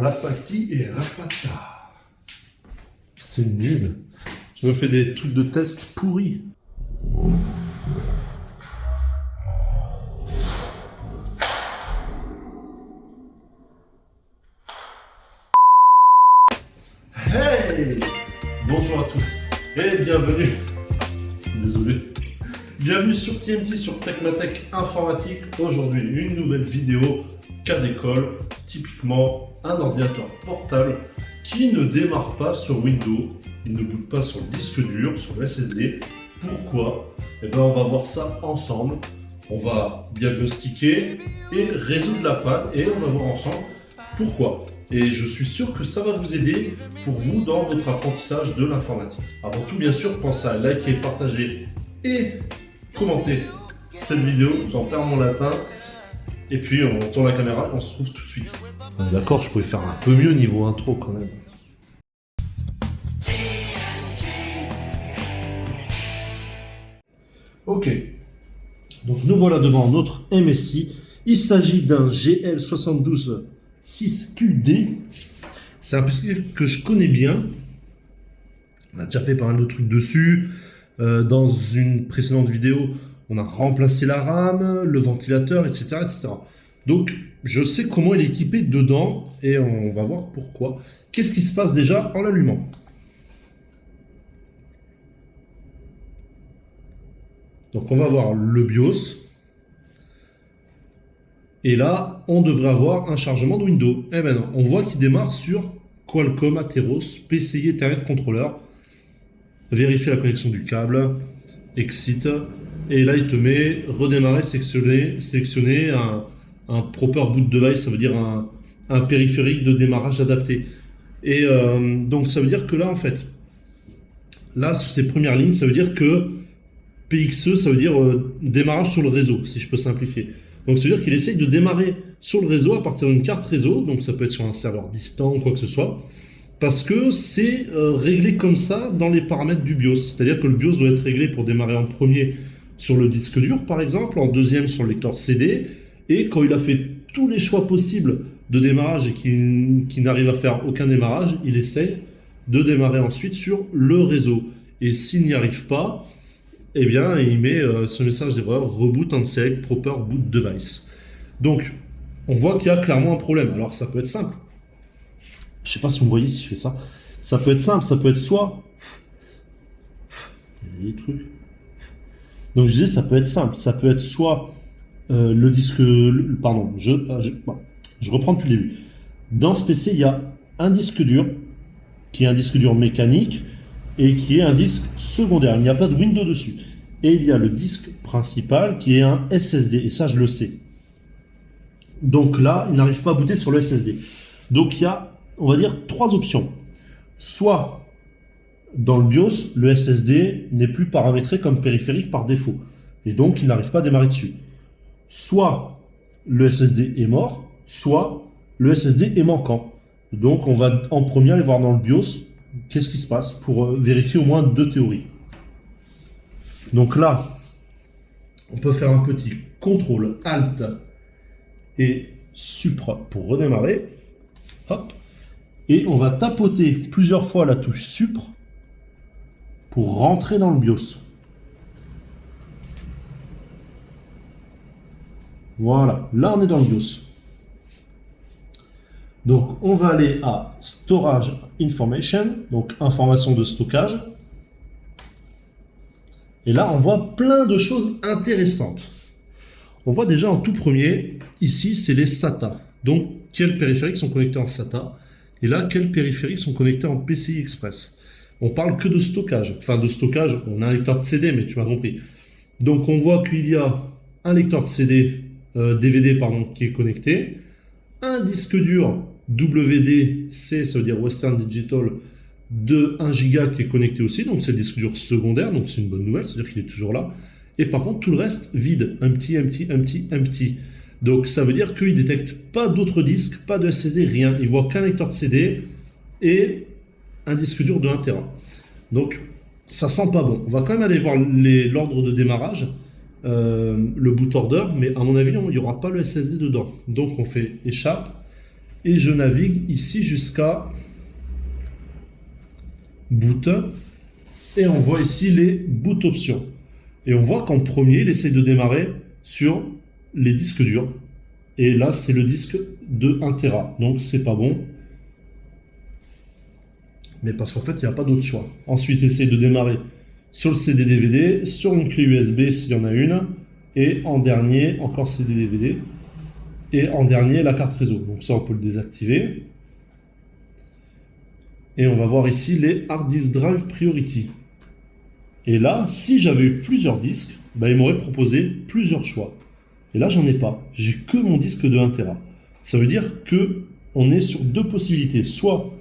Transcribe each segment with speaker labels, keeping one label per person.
Speaker 1: Rapati et rapata. C'était nul. Je me fais des trucs de test pourris. Hey! Bonjour à tous et bienvenue. Désolé. Bienvenue sur TMT, sur Techmatech Informatique. Aujourd'hui, une nouvelle vidéo cas d'école. Typiquement, un ordinateur portable qui ne démarre pas sur Windows. Il ne boot pas sur le disque dur, sur le SSD. Pourquoi? Eh bien, on va voir ça ensemble. On va diagnostiquer et résoudre la panne et on va voir ensemble pourquoi. Et je suis sûr que ça va vous aider pour vous dans votre apprentissage de l'informatique. Avant tout, bien sûr, pensez à liker, partager et commenter cette vidéo. J'en perds mon latin. Et puis, on tourne la caméra et on se retrouve tout de suite. D'accord, je pouvais faire un peu mieux niveau intro quand même. Ok. Donc, nous voilà devant notre MSI. Il s'agit d'un GL726QD. C'est un PC que je connais bien. On a déjà fait pas mal de trucs dessus. Dans une précédente vidéo, on a remplacé la RAM, le ventilateur, etc., etc. Donc, je sais comment il est équipé dedans et on va voir pourquoi. Qu'est-ce qui se passe déjà en l'allumant? Donc, on va voir le BIOS. Et là, on devrait avoir un chargement de Windows. Eh ben non, on voit qu'il démarre sur Qualcomm Atheros PCI Ethernet Controller. Vérifier la connexion du câble, exit, et là il te met redémarrer, sélectionner un proper boot device, ça veut dire un périphérique de démarrage adapté. Et donc ça veut dire que là en fait, là sur ces premières lignes, ça veut dire que PXE, ça veut dire démarrage sur le réseau, si je peux simplifier. Donc ça veut dire qu'il essaye de démarrer sur le réseau à partir d'une carte réseau, donc ça peut être sur un serveur distant ou quoi que ce soit. Parce que c'est réglé comme ça dans les paramètres du BIOS. C'est-à-dire que le BIOS doit être réglé pour démarrer en premier sur le disque dur, par exemple, en deuxième sur le lecteur CD, et quand il a fait tous les choix possibles de démarrage et qu'il n'arrive à faire aucun démarrage, il essaye de démarrer ensuite sur le réseau. Et s'il n'y arrive pas, eh bien, il met ce message d'erreur, reboot and select proper boot device. Donc, on voit qu'il y a clairement un problème. Alors, ça peut être simple. Je sais pas si vous me voyez si je fais ça. Ça peut être simple, ça peut être soit... Il y a des trucs. Donc je disais, ça peut être simple. Ça peut être soit le disque... Pardon, je reprends depuis le début. Dans ce PC, il y a un disque dur, qui est un disque dur mécanique, et qui est un disque secondaire. Il n'y a pas de Windows dessus. Et il y a le disque principal, qui est un SSD. Et ça, je le sais. Donc là, il n'arrive pas à booter sur le SSD. Donc il y a, on va dire, trois options. Soit dans le BIOS, le SSD n'est plus paramétré comme périphérique par défaut. Et donc, il n'arrive pas à démarrer dessus. Soit le SSD est mort, soit le SSD est manquant. Donc, on va en premier aller voir dans le BIOS qu'est-ce qui se passe pour vérifier au moins deux théories. Donc là, on peut faire un petit CTRL ALT et SUPRE pour redémarrer. Hop. Et on va tapoter plusieurs fois la touche SUPRE pour rentrer dans le BIOS. Voilà, là on est dans le BIOS. Donc on va aller à Storage Information, donc information de stockage. Et là on voit plein de choses intéressantes. On voit déjà en tout premier, ici c'est les SATA. Donc quels périphériques sont connectés en SATA? Et là, quels périphériques sont connectés en PCI Express? On parle que de stockage. Enfin, de stockage, on a un lecteur de CD, mais tu m'as compris. Donc, on voit qu'il y a un lecteur de CD, DVD, pardon, qui est connecté. Un disque dur WDC, ça veut dire Western Digital, de 1 Go qui est connecté aussi. Donc, c'est le disque dur secondaire. Donc, c'est une bonne nouvelle, c'est-à-dire qu'il est toujours là. Et par contre, tout le reste, vide. Empty. Donc ça veut dire qu'il ne détecte pas d'autres disques, pas de SSD, rien. Il voit qu'un lecteur de CD et un disque dur de 1 Tera. Donc ça sent pas bon. On va quand même aller voir l'ordre de démarrage, le boot order, mais à mon avis, il n'y aura pas le SSD dedans. Donc on fait échappe, Et je navigue ici jusqu'à boot. Et on voit ici les boot options. Et on voit qu'en premier, il essaye de démarrer sur les disques durs. Et là, c'est le disque de 1 Tera. Donc, c'est pas bon. Mais parce qu'en fait, il n'y a pas d'autre choix. Ensuite, il essaye de démarrer sur le CD-DVD, sur une clé USB s'il y en a une. Et en dernier, encore CD-DVD. Et en dernier, la carte réseau. Donc ça, on peut le désactiver. Et on va voir ici les Hard Disk Drive Priority. Et là, si j'avais eu plusieurs disques, bah, il m'aurait proposé plusieurs choix. Et là, j'en ai pas. J'ai que mon disque de 1 Tera. Ça veut dire que on est sur deux possibilités. Soit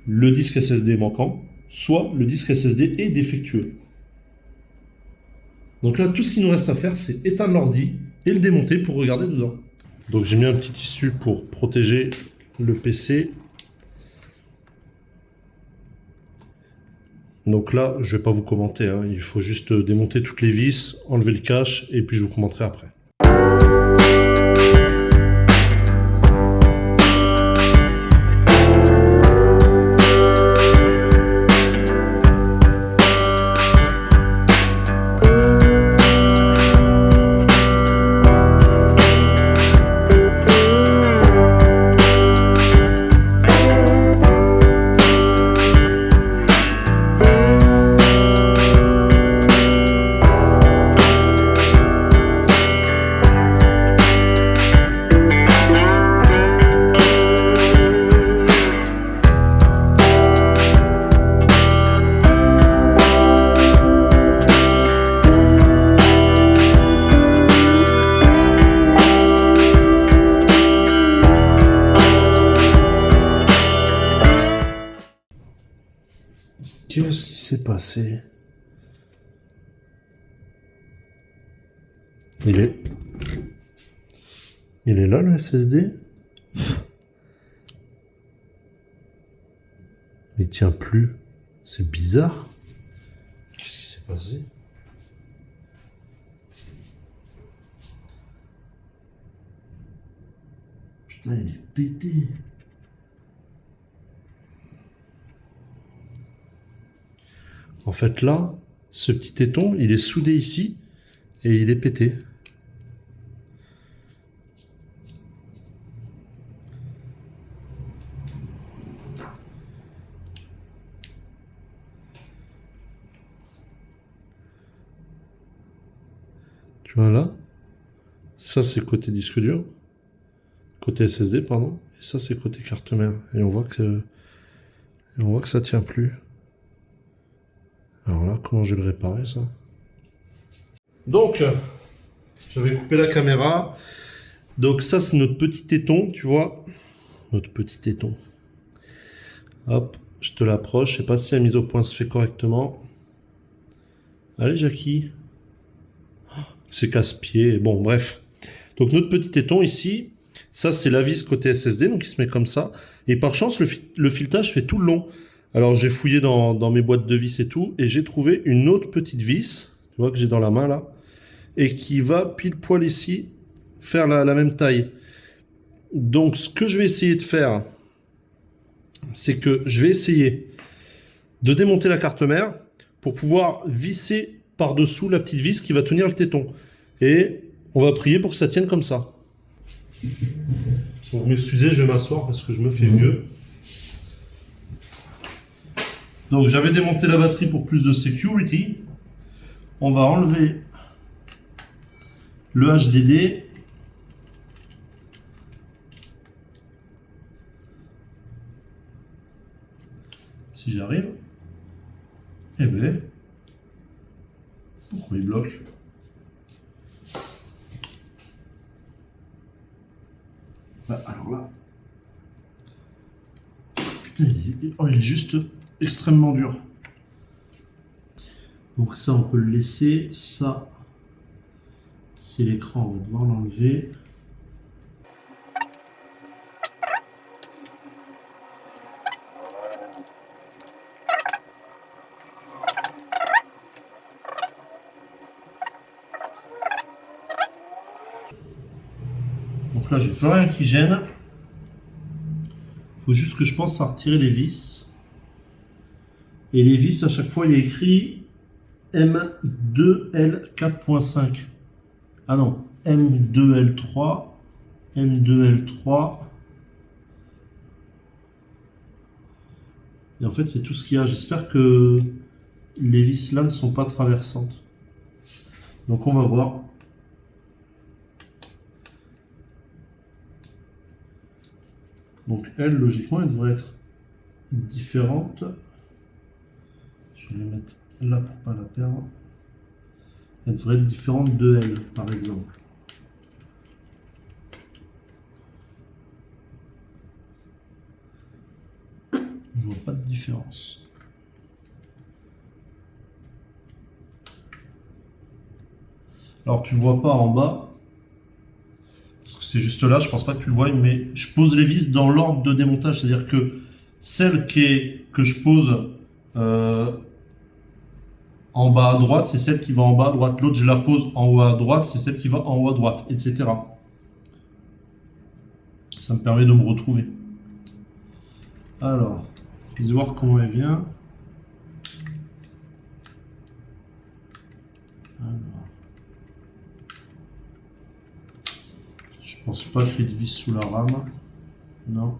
Speaker 1: le disque SSD est manquant, soit le disque SSD est défectueux. Donc là, tout ce qu'il nous reste à faire, c'est éteindre l'ordi et le démonter pour regarder dedans. Donc j'ai mis un petit tissu pour protéger le PC. Donc là, je ne vais pas vous commenter, hein. Il faut juste démonter toutes les vis, enlever le cache et puis je vous commenterai après. Qu'est-ce qui s'est passé? Il est là le SSD? Il tient plus. C'est bizarre. Qu'est-ce qui s'est passé? Putain, il est pété. En fait là, ce petit téton, il est soudé ici et il est pété. Tu vois là, ça c'est côté disque dur, côté SSD pardon, et ça c'est côté carte mère. Et on voit que ça tient plus. Alors là, comment je vais le réparer ça? Donc, j'avais coupé la caméra. Donc ça, c'est notre petit téton, tu vois. Notre petit téton. Hop, je te l'approche. Je sais pas si la mise au point se fait correctement. Allez, Jackie. C'est casse-pied. Bon, bref. Donc notre petit téton ici, ça c'est la vis côté SSD, donc il se met comme ça. Et par chance, le filetage fait tout le long. Alors j'ai fouillé dans mes boîtes de vis et tout, et j'ai trouvé une autre petite vis, tu vois que j'ai dans la main là, et qui va pile poil ici faire la même taille. Donc ce que je vais essayer de faire, c'est que je vais essayer de démonter la carte mère pour pouvoir visser par-dessous la petite vis qui va tenir le téton. Et on va prier pour que ça tienne comme ça. Donc vous m'excusez, je vais m'asseoir parce que je me fais mieux. Donc j'avais démonté la batterie pour plus de security. On va enlever le HDD. Si j'arrive. Eh ben, pourquoi il bloque? Bah, alors là. Putain, il est juste extrêmement dur. Donc ça, on peut le laisser. Ça, c'est l'écran, on va devoir l'enlever. Donc là, j'ai plus rien qui gêne. faut juste que je pense à retirer les vis. Et les vis, à chaque fois, il y a écrit M2L4.5. Ah non, M2L3, M2L3. Et en fait, c'est tout ce qu'il y a. J'espère que les vis là ne sont pas traversantes. Donc on va voir. Donc elle, logiquement, elle devrait être différente. Je vais les mettre là pour pas la perdre. Elle devrait être différente de elle, par exemple. Je vois pas de différence. Alors tu le vois pas en bas, parce que c'est juste là, je pense pas que tu le vois, mais je pose les vis dans l'ordre de démontage, c'est-à-dire que celle que je pose en bas à droite, c'est celle qui va en bas à droite, l'autre je la pose en haut à droite, c'est celle qui va en haut à droite, etc. Ça me permet de me retrouver. Alors, je vais voir comment elle vient. Alors. Je pense pas qu'il y ait de vis sous la rame. Non.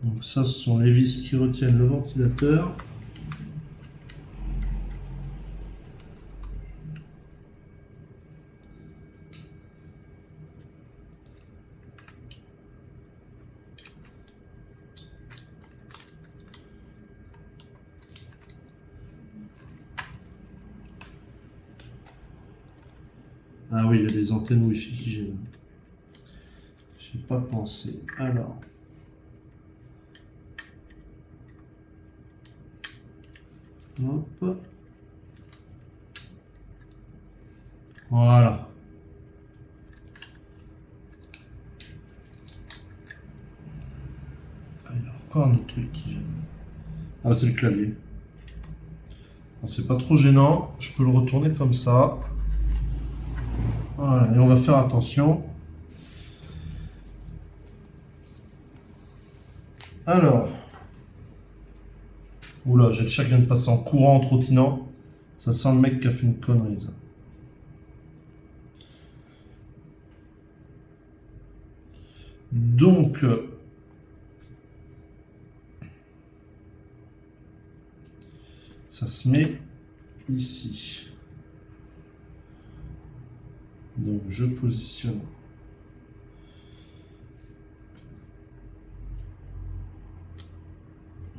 Speaker 1: Donc ça, ce sont les vis qui retiennent le ventilateur. Ah oui, il y a des antennes Wi-Fi qui gênent. J'ai pas pensé. Alors. Hop. Voilà. Ah, il y a encore un autre truc qui gêne. Ah, c'est le clavier. C'est pas trop gênant. Je peux le retourner comme ça. Voilà, et on va faire attention. Alors. Oula, j'ai le chat qui vient de passer en courant, en trottinant. Ça sent le mec qui a fait une connerie, ça. Donc, ça se met ici. Donc, je positionne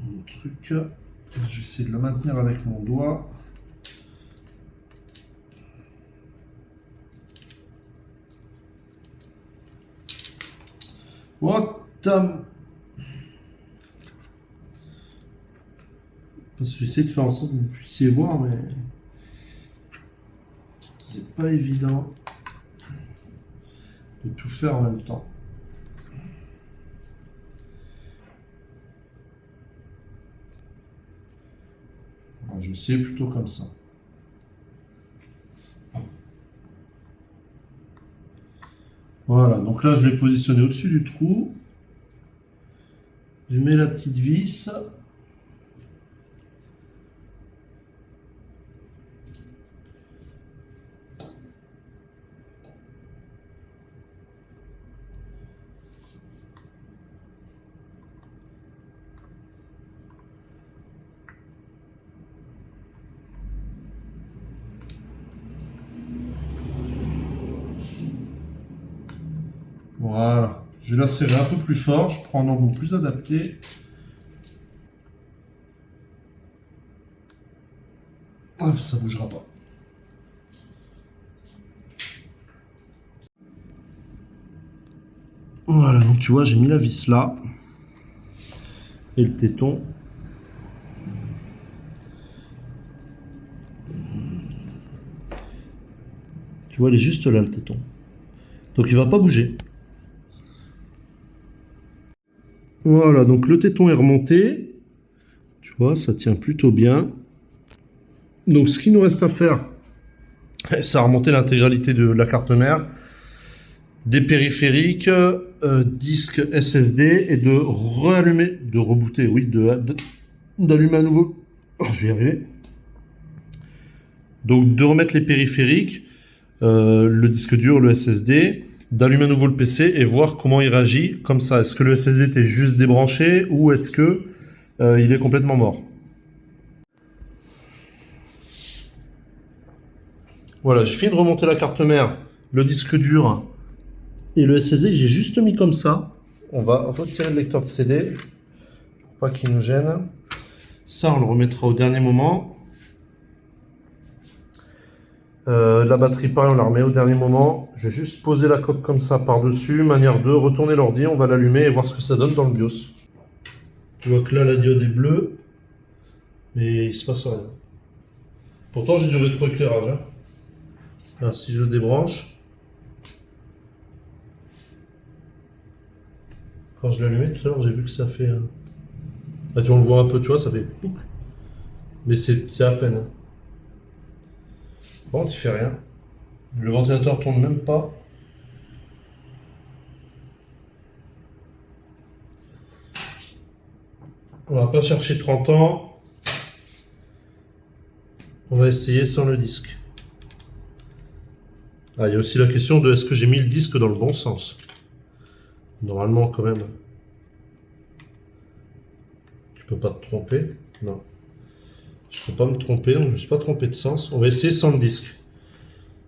Speaker 1: mon truc. Je vais essayer de le maintenir avec mon doigt. What the... Parce que j'essaie de faire en sorte que vous puissiez voir, mais c'est pas évident de tout faire en même temps. Alors, je vais essayer plutôt comme ça. Voilà, donc là je l'ai positionné au-dessus du trou. Je mets la petite vis. Voilà, je vais la serrer un peu plus fort, je prends un angle plus adapté. Hop, ça ne bougera pas. Voilà, donc tu vois, j'ai mis la vis là. Et le téton. Tu vois, il est juste là, le téton. Donc il ne va pas bouger. Voilà, donc le téton est remonté. Tu vois, ça tient plutôt bien. Donc ce qu'il nous reste à faire, c'est à remonter l'intégralité de la carte mère, des périphériques, disque SSD et de réallumer, de rebooter, oui, d'allumer à nouveau. Oh, je vais y arriver. Donc de remettre les périphériques, le disque dur, le SSD, d'allumer à nouveau le PC et voir comment il réagit comme ça. Est-ce que le SSD était juste débranché ou est-ce que il est complètement mort? Voilà, j'ai fini de remonter la carte mère, le disque dur et le SSD que j'ai juste mis comme ça. On va retirer le lecteur de CD pour pas qu'il nous gêne. Ça, on le remettra au dernier moment. La batterie, pareil, on la remet au dernier moment. Je vais juste poser la coque comme ça par-dessus, manière de retourner l'ordi. On va l'allumer et voir ce que ça donne dans le BIOS. Tu vois que là, la diode est bleue, mais il se passe rien. Pourtant, j'ai du rétroéclairage. Hein. Là, si je le débranche, quand je l'ai allumé tout à l'heure, j'ai vu que ça fait. Là, tu on le voit un peu, tu vois, ça fait. Mais c'est à peine. Hein. Bon, il fait rien. Le ventilateur tourne même pas. On va pas chercher 30 ans. On va essayer sans le disque. Ah, il y a aussi la question de est-ce que j'ai mis le disque dans le bon sens. Normalement, quand même. Tu peux pas te tromper. Non. Je peux pas me tromper, donc je me suis pas trompé de sens. On va essayer sans le disque.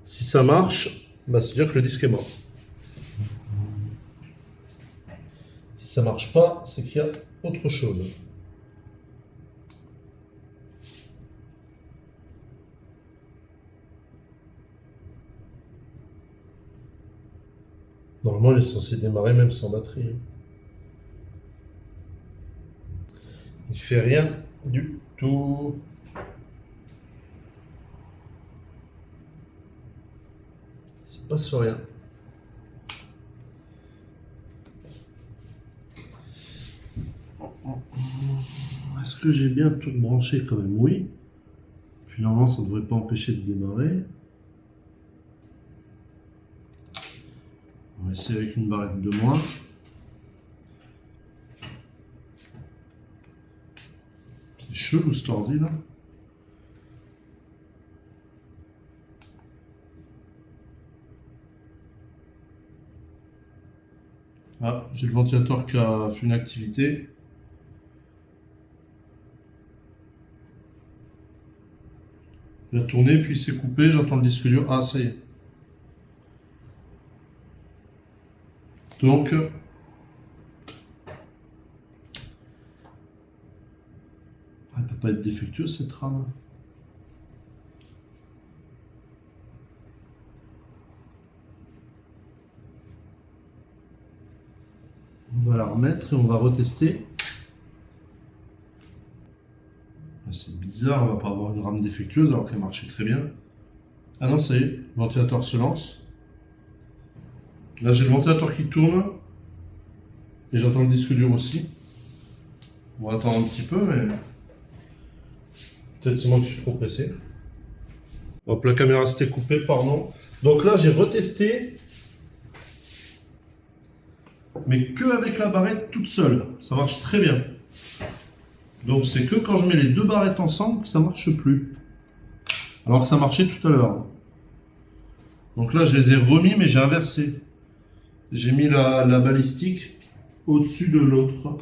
Speaker 1: Si ça marche, bah, c'est-à-dire que le disque est mort. Si ça marche pas, c'est qu'il y a autre chose. Normalement, il est censé démarrer même sans batterie. Il fait rien du tout. Il se passe rien. Est-ce que j'ai bien tout branché quand même? Oui. Finalement, ça ne devrait pas empêcher de démarrer. On va essayer avec une barrette de moins. C'est chelou cet ordi là. Ah, j'ai le ventilateur qui a fait une activité. Il a tourné, puis il s'est coupé, j'entends le disque dur. Ah, ça y est. Donc, elle ne peut pas être défectueuse cette RAM. On va la remettre et on va retester. C'est bizarre, on va pas avoir une RAM défectueuse alors qu'elle marchait très bien. Ah non, ça y est, le ventilateur se lance. Là, j'ai le ventilateur qui tourne. Et j'entends le disque dur aussi. On va attendre un petit peu, mais peut-être c'est moi qui suis trop pressé. Hop, la caméra s'était coupée, pardon. Donc là, j'ai retesté, mais que avec la barrette toute seule. Ça marche très bien. Donc c'est que quand je mets les deux barrettes ensemble que ça marche plus. Alors que ça marchait tout à l'heure. Donc là, je les ai remis, mais j'ai inversé. J'ai mis la balistique au-dessus de l'autre.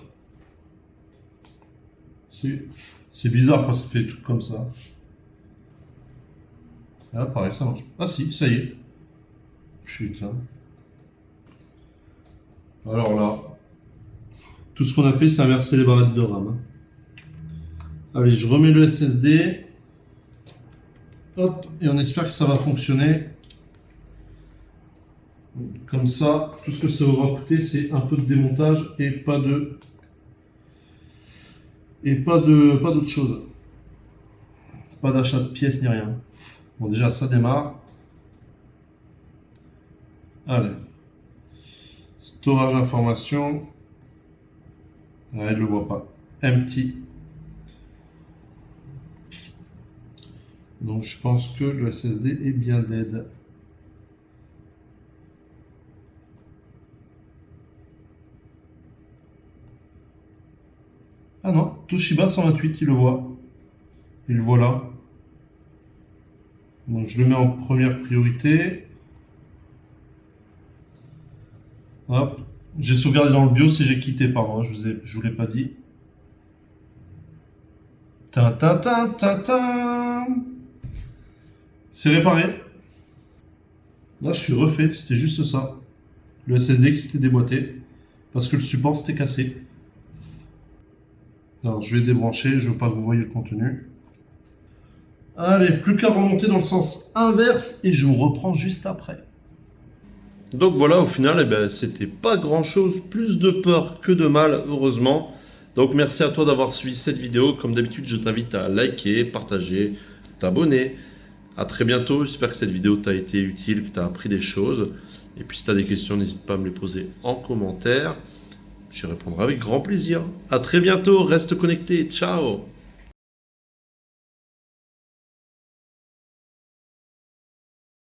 Speaker 1: C'est bizarre quand ça fait des trucs comme ça. Ah, pareil, ça marche. Ah si, ça y est. Putain. Alors là, tout ce qu'on a fait, c'est inverser les barrettes de RAM. Allez, je remets le SSD. Hop, et on espère que ça va fonctionner. Comme ça, tout ce que ça aura coûté, c'est un peu de démontage et pas d'autre chose. Pas d'achat de pièces ni rien. Bon, déjà, ça démarre. Allez. Storage information. Ouais, il le voit pas. Empty. Donc je pense que le SSD est bien dead. Ah non, Toshiba 128, il le voit. Il le voit là. Donc je le mets en première priorité. Hop. J'ai sauvegardé dans le BIOS et j'ai quitté, pardon, je vous l'ai pas dit. Tintin. C'est réparé. Là, je suis refait, c'était juste ça. Le SSD qui s'était déboîté. Parce que le support s'était cassé. Alors, je vais débrancher, je veux pas que vous voyez le contenu. Allez, plus qu'à remonter dans le sens inverse et je vous reprends juste après. Donc voilà, au final, eh ben, c'était pas grand chose, plus de peur que de mal, heureusement. Donc merci à toi d'avoir suivi cette vidéo. Comme d'habitude, je t'invite à liker, partager, t'abonner. À très bientôt, j'espère que cette vidéo t'a été utile, que tu as appris des choses. Et puis si tu as des questions, n'hésite pas à me les poser en commentaire. J'y répondrai avec grand plaisir. À très bientôt, reste connecté, ciao!